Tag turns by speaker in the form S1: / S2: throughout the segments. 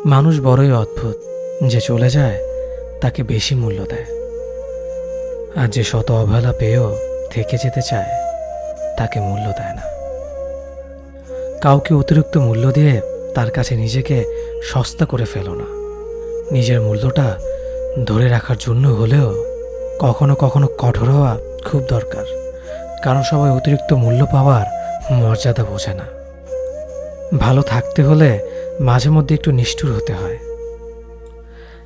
S1: মানুষ বড়ই অদ্ভুত, যে চলে যায় তাকে বেশি মূল্য দেয়, আর যে শত অবহেলা পেয়েও থেকে যেতে চায় তাকে মূল্য দেয় না। কাউকে অতিরিক্ত মূল্য দিয়ে তার কাছে নিজেকে সস্তা করে ফেলো না। নিজের মূল্যটা ধরে রাখার জন্য হলেও কখনো কখনো কঠোর হওয়া খুব দরকার, কারণ সবাই অতিরিক্ত মূল্য পাওয়ার মর্যাদা বোঝে না। ভালো থাকতে হলে মাঝে মধ্যে একটু নিষ্ঠুর হতে হয়।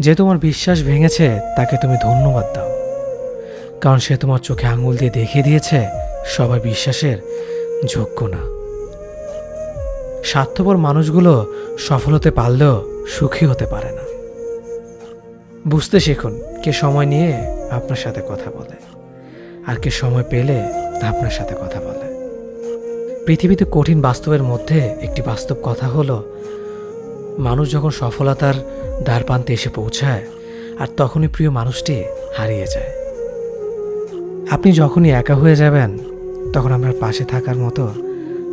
S1: যে তোমার বিশ্বাস ভেঙেছে তাকে তুমি ধন্যবাদ দাও, কারণ সে তোমার চোখে আঙুল দিয়ে দেখিয়ে দিয়েছে সবাই বিশ্বাসের যোগ্য না। স্বার্থপর মানুষগুলো সফল হতে পারলেও সুখী হতে পারে না। বুঝতে শিখুন কে সময় নিয়ে আপনার সাথে কথা বলে, আর কে সময় পেলে আপনার সাথে কথা বলে। পৃথিবীতে কঠিন বাস্তবের মধ্যে একটি বাস্তব কথা হলো, মানুষ যখন সফলতার দ্বারপ্রান্তে এসে পৌঁছায় আর তখনই প্রিয় মানুষটি হারিয়ে যায়। আপনি যখনই একা হয়ে যাবেন তখন আপনার পাশে থাকার মতো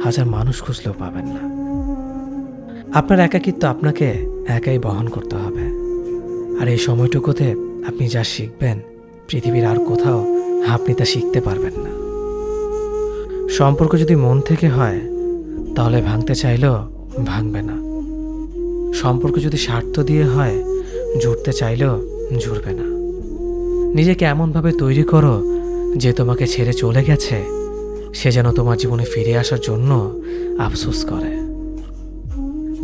S1: হাজার মানুষ খুঁজলেও পাবেন না। আপনার একাকিত্ব আপনাকে একাই বহন করতে হবে, আর এই সময়টুকুতে আপনি যা শিখবেন পৃথিবীর আর কোথাও আপনি তা শিখতে পারবেন না। সম্পর্ক যদি মন থেকে হয় তাহলে ভাঙতে চাইলেও ভাঙবে না। সম্পর্ক যদি স্বার্থ দিয়ে হয় জুড়তে চাইলেও জুড়বে না। নিজেকে এমনভাবে তৈরি করো যে তোমাকে ছেড়ে চলে গেছে সে যেন তোমার জীবনে ফিরে আসার জন্য আফসোস করে।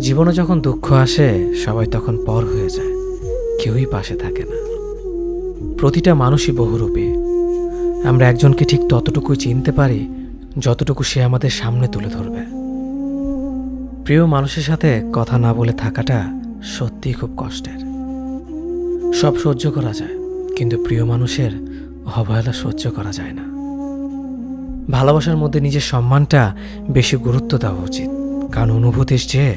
S1: জীবনে যখন দুঃখ আসে সবাই তখন পর হয়ে যায়, কেউই পাশে থাকে না। প্রতিটা মানুষই বহুরূপী। আমরা একজনকে ঠিক ততটুকুই চিনতে পারি যতটুকু সে আমাদের সামনে তুলে ধরবে। প্রিয় মানুষের সাথে কথা না বলে থাকাটা সত্যিই খুব কষ্টের। সব সহ্য করা যায়, কিন্তু প্রিয় মানুষের অবহেলা সহ্য করা যায় না। ভালোবাসার মধ্যে নিজের সম্মানটা বেশি গুরুত্ব দেওয়া উচিত, কারণ অনুভূতির চেয়ে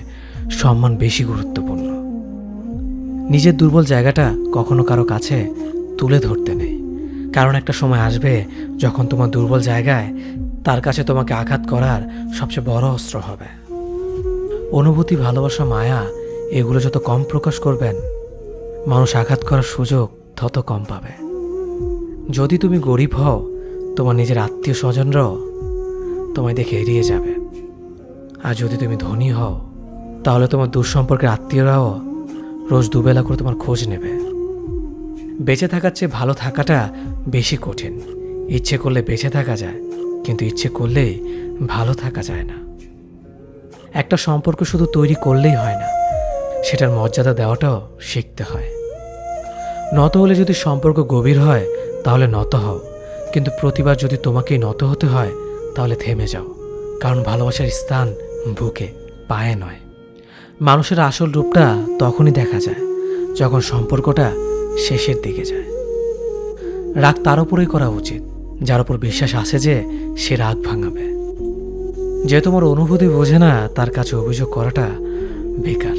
S1: সম্মান বেশি গুরুত্বপূর্ণ। নিজের দুর্বল জায়গাটা কখনো কারো কাছে তুলে ধরতে নেই, কারণ একটা সময় আসবে যখন তোমার দুর্বল জায়গায় তার কাছে তোমাকে আঘাত করার সবচেয়ে বড় অস্ত্র হবে। অনুভূতি, ভালোবাসা, মায়া এগুলো যত কম প্রকাশ করবেন মানুষ আঘাত করার সুযোগ তত কম পাবে। যদি তুমি গরিব হও তোমার নিজের আত্মীয় স্বজনরাও তোমায় দেখে এড়িয়ে যাবে, আর যদি তুমি ধনী হও তাহলে তোমার দূর সম্পর্কের আত্মীয়রাও রোজ দুবেলা করে তোমার খোঁজ নেবে। বেঁচে থাকার চেয়ে ভালো থাকাটা বেশি কঠিন। ইচ্ছে করলে বেঁচে থাকা যায়, কিন্তু ইচ্ছে করলেই ভালো থাকা যায় না। একটা সম্পর্ক শুধু তৈরি করলেই হয় না, সেটার মর্যাদা দেওয়াটাও শিখতে হয়। নত হলে যদি সম্পর্ক গভীর হয় তাহলে নত হও, কিন্তু প্রতিবার যদি তোমাকেই নত হতে হয় তাহলে থেমে যাও, কারণ ভালোবাসার স্থান বুকে, পায়ে নয়। মানুষের আসল রূপটা তখনই দেখা যায় যখন সম্পর্কটা শেষের দিকে যায়। রাগ তার উপরেই করা উচিত যার উপর বিশ্বাস আছে যে সে রাগ ভাঙাবে। যে তোমার অনুভূতি বোঝে না তার কাছে অভিযোগ করাটা বেকার।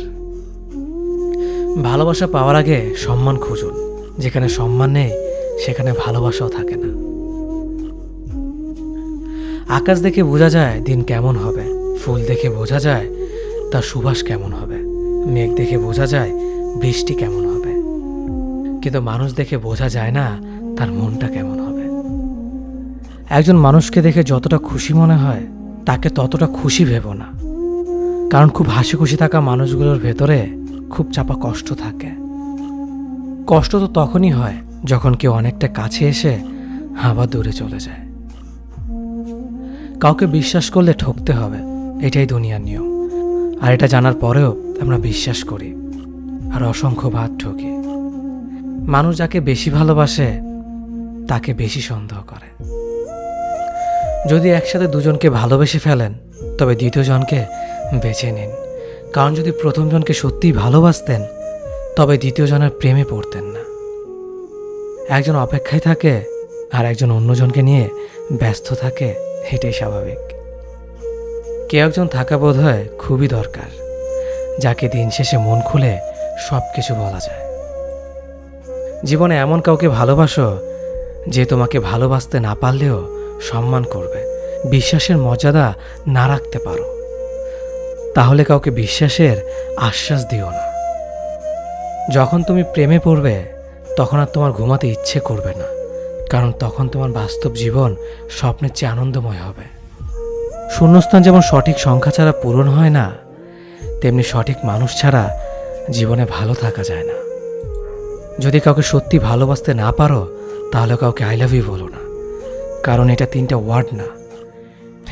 S1: ভালোবাসা পাওয়ার আগে সম্মান খুঁজুন, যেখানে সম্মান নেই সেখানে ভালোবাসাও থাকে না। আকাশ দেখে বোঝা যায় দিন কেমন হবে, ফুল দেখে বোঝা যায় তার সুবাস কেমন হবে, মেঘ দেখে বোঝা যায় বৃষ্টি কেমন হবে, কিন্তু মানুষ দেখে বোঝা যায় না তার মনটা কেমন হবে। একজন মানুষকে দেখে যতটা খুশি মনে হয় তাকে ততটা খুশি ভেবো না, কারণ খুব হাসি খুশি থাকা মানুষগুলোর ভেতরে খুব চাপা কষ্ট থাকে। কষ্ট তো তখনই হয় যখন কেউ অনেকটা কাছে এসে আবার দূরে চলে যায়। কাউকে বিশ্বাস করলে ঠকতে হবে, এটাই দুনিয়ার নিয়ম। আর এটা জানার পরেও আমরা বিশ্বাস করি আর অসংখ্য বার ঠকি। মানুষ যাকে বেশি ভালোবাসে তাকে বেশি সন্দেহ করে। যদি একসাথে দুজনকে ভালোবেসে ফেলেন তবে দ্বিতীয় জনকে বেছে নিন, কারণ যদি প্রথম জনকে সত্যিই ভালোবাসতেন তবে দ্বিতীয় জনের প্রেমে পড়তেন না। একজন অপেক্ষায় থাকে আর একজন অন্যজনকে নিয়ে ব্যস্ত থাকে, এটাই স্বাভাবিক। কে একজন থাকা বোধ হয় খুবই দরকার, যাকে দিন শেষে মন খুলে সব কিছু বলা যায়। জীবনে এমন কাউকে ভালোবাসো যে তোমাকে ভালোবাসতে না পারলেও সম্মান করবে, বিশ্বাসের মর্যাদা না রাখতে পারো তাহলে কাউকে বিশ্বাসের আশ্বাস দিও না, যখন তুমি প্রেমে পড়বে তখন আর তোমার ঘুমাতে ইচ্ছে করবে না, কারণ তখন তোমার বাস্তব জীবন স্বপ্নের চেয়ে আনন্দময় হবে। শূন্যস্থান যেমন সঠিক সংখ্যা ছাড়া পূরণ হয় না, তেমনি সঠিক মানুষ ছাড়া জীবনে ভালো থাকা যায় না। যদি কাউকে সত্যি ভালোবাসতে না পারো, তাহলে কাউকে আই লাভ ইউ বলো না, কারণ এটা 3টা ওয়ার্ড না,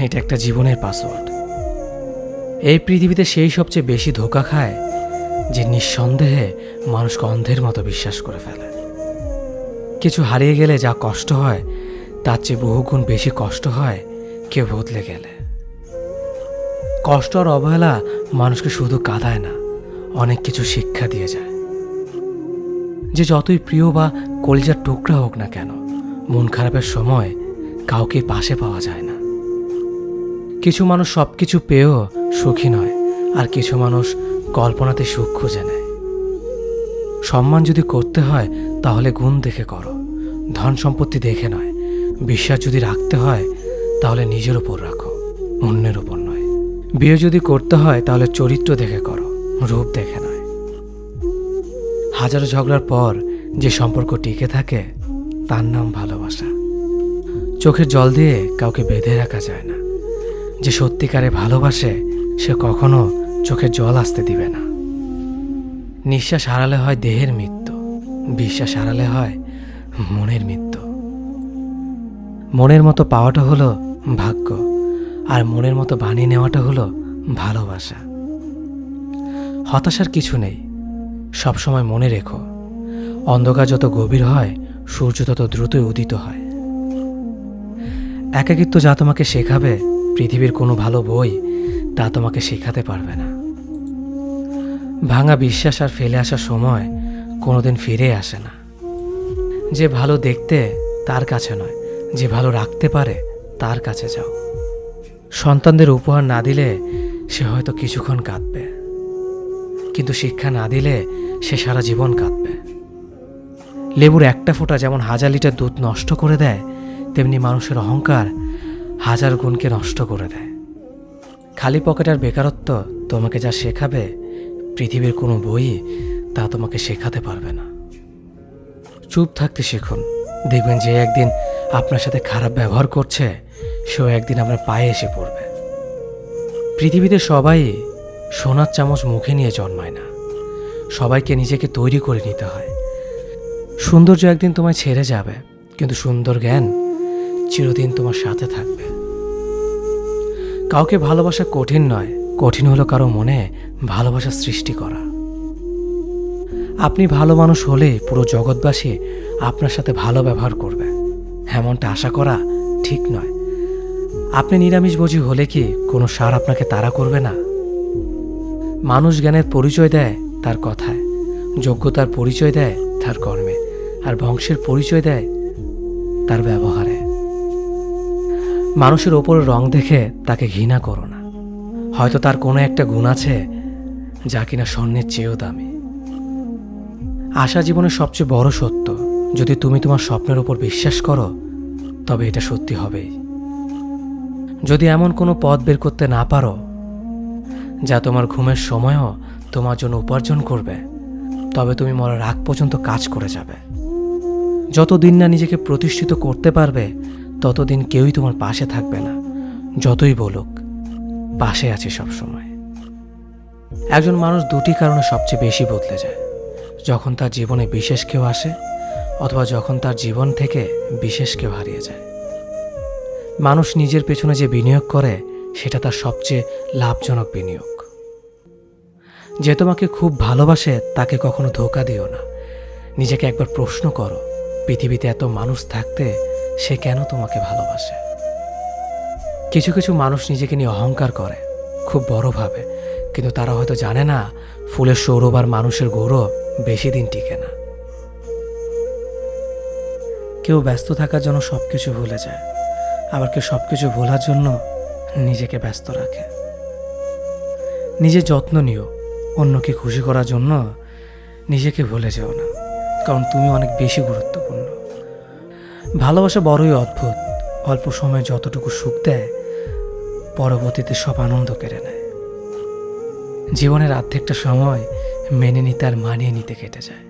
S1: এটা একটা জীবনের পাসওয়ার্ড। এই পৃথিবীতে সেই সবচেয়ে বেশি ধোঁকা খায় যে নিঃসন্দেহে মানুষকে অন্ধের মতো বিশ্বাস করে ফেলে। কিছু হারিয়ে গেলে যা কষ্ট হয় তার চেয়ে বহুগুণ বেশি কষ্ট হয় কেউ বদলে গেলে। কষ্ট আর অবহেলা মানুষকে শুধু কাঁদায় না, অনেক কিছু শিক্ষা দিয়ে যায়। যে যতই প্রিয় বা কলিজার টুকরা হোক না কেন, মন খারাপের সময় কাউকে পাশে পাওয়া যায় না। কিছু মানুষ সব কিছু পেয়েও সুখী নয়, আর কিছু মানুষ কল্পনাতে সুখ খুঁজে নেয়। সম্মান যদি করতে হয় তাহলে গুণ দেখে করো, ধন সম্পত্তি দেখে নয়। বিশ্বাস যদি রাখতে হয় তাহলে নিজের উপর রাখো, অন্যের উপর নয়। বিয়ে যদি করতে হয় তাহলে চরিত্র দেখে করো, রূপ দেখে নয়। হাজারো ঝগড়ার পর যে সম্পর্ক টিকে থাকে তার নাম ভালোবাসা। চোখের জল দিয়ে কাউকে বেঁধে রাখা যায় না। যে সত্যিকারে ভালোবাসে সে কখনো চোখের জল আসতে দিবে না। নিঃশ্বাস হারালে হয় দেহের মৃত্যু, বিশ্বাস হারালে হয় মনের মৃত্যু। মনের মতো পাওয়াটা হলো ভাগ্য, আর মনের মতো বানিয়ে নেওয়াটা হলো ভালোবাসা। হতাশার কিছু নেই, সবসময় মনে রেখো, অন্ধকার যত গভীর হয় সূর্য তত দ্রুতই উদিত হয়। একাকিত্ব যা তোমাকে শেখাবে পৃথিবীর কোনো ভালো বই তা তোমাকে শেখাতে পারবে না। ভাঙা বিশ্বাস আর ফেলে আসার সময় কোনোদিন ফিরে আসে না। যে ভালো দেখতে তার কাছে নয়, যে ভালো রাখতে পারে তার কাছে যাও। সন্তানদের উপহার না দিলে সে হয়তো কিছুক্ষণ কাঁদবে, কিন্তু শিক্ষা না দিলে সে সারা জীবন কাঁদবে। লেবুর একটা ফোঁটা যেমন 1000 লিটার দুধ নষ্ট করে দেয়, তেমনি মানুষের অহংকার 1000 গুণকে নষ্ট করে দেয়। খালি পকেট আর বেকারত্ব তোমাকে যা শেখাবে পৃথিবীর কোনো বই তা তোমাকে শেখাতে পারবে না। চুপ থাকতে শিখুন, দেখবেন যে একদিন আপনার সাথে খারাপ ব্যবহার করছে সেও একদিন আপনার পায়ে এসে পড়বে। পৃথিবীতে সবাই সোনার চামচ মুখে নিয়ে জন্মায় না, সবাইকে নিজেকে তৈরি করে নিতে হয়। সৌন্দর্য একদিন তোমায় ছেড়ে যাবে, কিন্তু সুন্দর জ্ঞান চিরদিন তোমার সাথে থাকবে। কাউকে ভালোবাসা কঠিন নয়, কঠিন হলো কারো মনে ভালোবাসা সৃষ্টি করা। আপনি ভালো মানুষ হলে পুরো জগৎবাসী আপনার সাথে ভালো ব্যবহার করবে, এমনটা আশা করা ঠিক নয়। আপনি নিরামিষভোজী হলে কি কোনো সার আপনাকে তাড়া করবে না? মানুষ জ্ঞানের পরিচয় দেয় তার কথায়, যোগ্যতার পরিচয় দেয় তার কর্মে, আর বংশের পরিচয় দেয় তার ব্যবহারে। মানুষের ওপরের রং দেখে তাকে ঘৃণা করো না, হয়তো তার কোনো একটা গুণ আছে যা কিনা স্বর্ণের চেয়েও দামি। আশা জীবনের সবচেয়ে বড় সত্য। যদি তুমি তোমার স্বপ্নের উপর বিশ্বাস করো তবে এটা সত্যি হবেই। যদি এমন কোনো পথ বের করতে না পারো যা তোমার ঘুমের সময়ও তোমার জন্য উপার্জন করবে, তবে তুমি মরার আগ পর্যন্ত কাজ করে যাবে। যতদিন না নিজেকে প্রতিষ্ঠিত করতে পারবে ততদিন কেউই তোমার পাশে থাকবে না, যতই বলুক পাশে আছে সবসময়। একজন মানুষ দুটি কারণে সবচেয়ে বেশি বদলে যায়: যখন তার জীবনে বিশেষ কেউ আসে, অথবা যখন তার জীবন থেকে বিশেষ কেউ হারিয়ে যায়। মানুষ নিজের পেছনে যে বিনিয়োগ করে সেটা তার সবচেয়ে লাভজনক বিনিয়োগ। যে তোমাকে খুব ভালোবাসে তাকে কখনো ধোঁকা দিও না। নিজেকে একবার প্রশ্ন করো, পৃথিবীতে এত মানুষ থাকতে সে কেন তোমাকে ভালোবাসে? কিছু কিছু মানুষ নিজেকে নিয়ে অহংকার করে, খুব বড় ভাবে, কিন্তু তারা হয়তো জানে না ফুলের সৌরভ আর মানুষের গৌরব বেশি দিন টিকে না। কেউ ব্যস্ত থাকার জন্য সবকিছু ভুলে যায়, আবার কেউ সবকিছু ভোলার জন্য নিজেকে ব্যস্ত রাখে। নিজের যত্ন নিও, অন্যকে খুশি করার জন্য নিজেকে ভুলে যেও না, কারণ তুমি অনেক বেশি গুরুত্বপূর্ণ। ভালোবাসা বড়ই অদ্ভুত, অল্প সময়ে যতটুকু সুখ দেয় পরবর্তীতে সব আনন্দ কেড়ে নেয়। জীবনের অর্ধেকটা সময় মেনে নিতে আর মানিয়ে নিতে কেটে যায়।